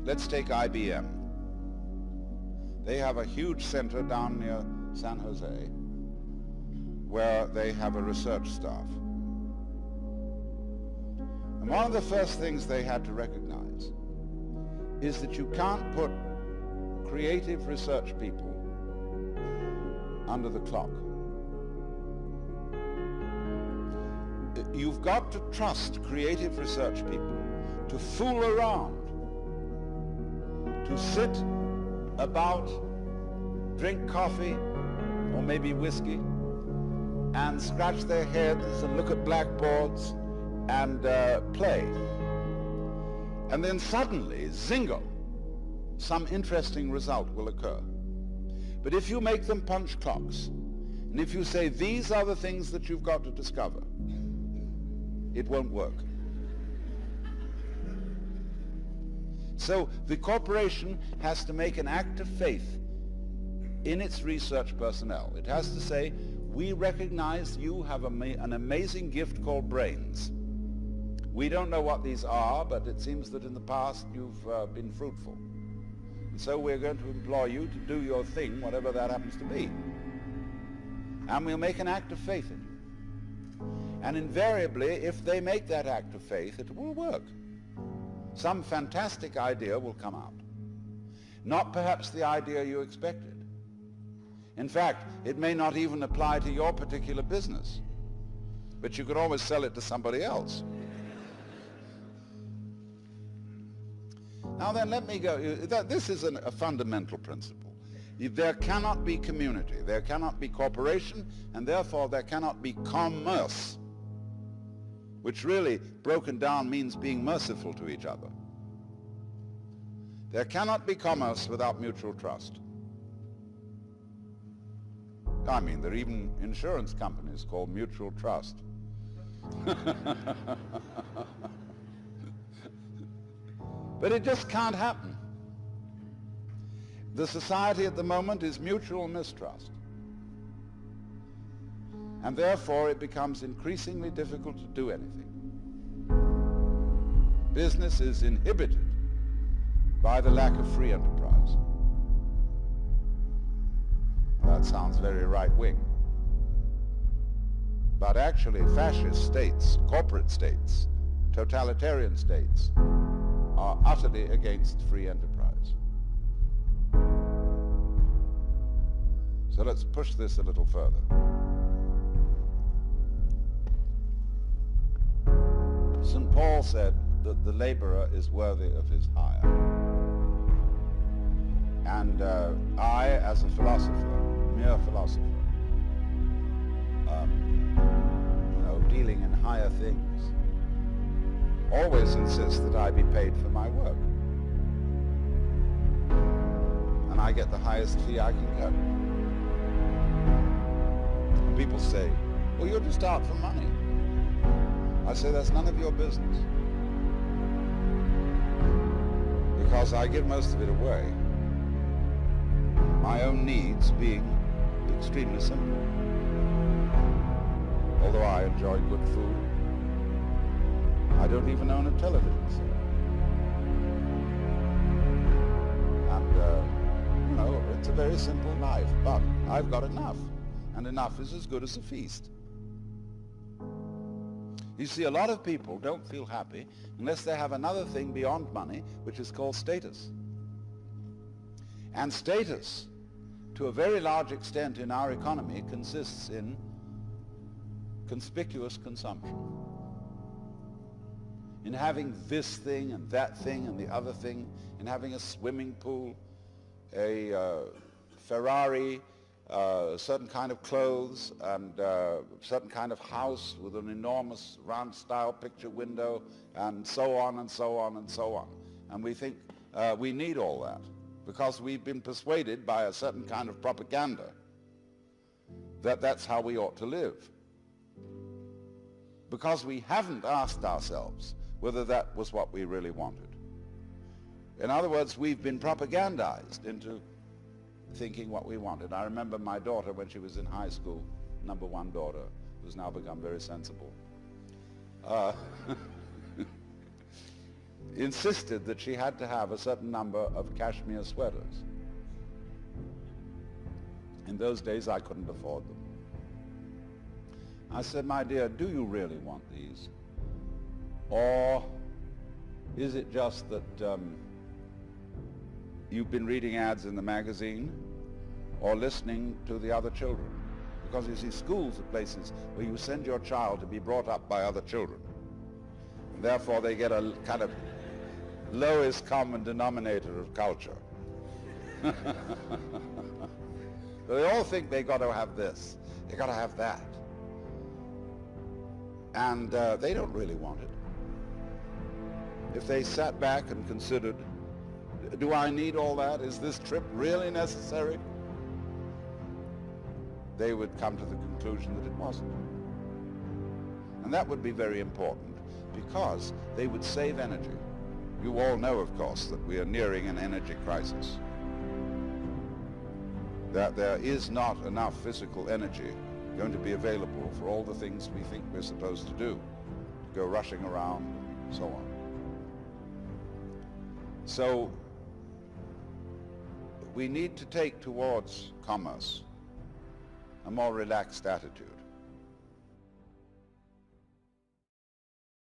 Let's take IBM. They have a huge center down near San Jose where they have a research staff. And one of the first things they had to recognize is that you can't put creative research people under the clock. You've got to trust creative research people to fool around, to sit about, drink coffee or maybe whiskey, and scratch their heads and look at blackboards and play. And then suddenly, zingo, some interesting result will occur. But if you make them punch clocks, and if you say these are the things that you've got to discover, it won't work. So the corporation has to make an act of faith in its research personnel. It has to say, we recognize you have an amazing gift called brains. We don't know what these are, but it seems that in the past you've been fruitful. And so we're going to employ you to do your thing, whatever that happens to be. And we'll make an act of faith in you. And invariably, if they make that act of faith, it will work. Some fantastic idea will come out. Not perhaps the idea you expected. In fact, it may not even apply to your particular business, but you could always sell it to somebody else. Now then, let me go. This is a fundamental principle. There cannot be community, there cannot be cooperation, and therefore there cannot be commerce, which really, broken down, means being merciful to each other. There cannot be commerce without mutual trust. I mean, there are even insurance companies called mutual trust. But it just can't happen. The society at the moment is mutual mistrust. And therefore it becomes increasingly difficult to do anything. Business is inhibited by the lack of free enterprise. That sounds very right-wing. But actually fascist states, corporate states, totalitarian states are utterly against free enterprise. So let's push this a little further. St. Paul said that the laborer is worthy of his hire. And I, as a philosopher, mere philosopher, dealing in higher things, always insist that I be paid for my work. And I get the highest fee I can get. And people say, well, you're just out for money. I say, that's none of your business. Because I give most of it away. My own needs being extremely simple. Although I enjoy good food, I don't even own a television set. And, it's a very simple life, but I've got enough. And enough is as good as a feast. You see, a lot of people don't feel happy unless they have another thing beyond money, which is called status. And status, to a very large extent in our economy, consists in conspicuous consumption. In having this thing and that thing and the other thing, in having a swimming pool, a Ferrari, certain kind of clothes, and certain kind of house with an enormous round style picture window, and so on and so on and so on. And we think we need all that because we've been persuaded by a certain kind of propaganda that that's how we ought to live. Because we haven't asked ourselves whether that was what we really wanted. In other words, we've been propagandized into thinking what we wanted. I remember my daughter when she was in high school, number one daughter, who's now become very sensible. insisted that she had to have a certain number of cashmere sweaters. In those days, I couldn't afford them. I said, my dear, do you really want these? Or is it just that you've been reading ads in the magazine or listening to the other children? Because you see, schools are places where you send your child to be brought up by other children. And therefore, they get a kind of lowest common denominator of culture. So they all think they got to have this, they got to have that. And they don't really want it. If they sat back and considered, do I need all that? Is this trip really necessary? They would come to the conclusion that it wasn't. And that would be very important because they would save energy. You all know, of course, that we are nearing an energy crisis. That there is not enough physical energy going to be available for all the things we think we're supposed to do, to go rushing around, and so on. So we need to take towards commerce a more relaxed attitude.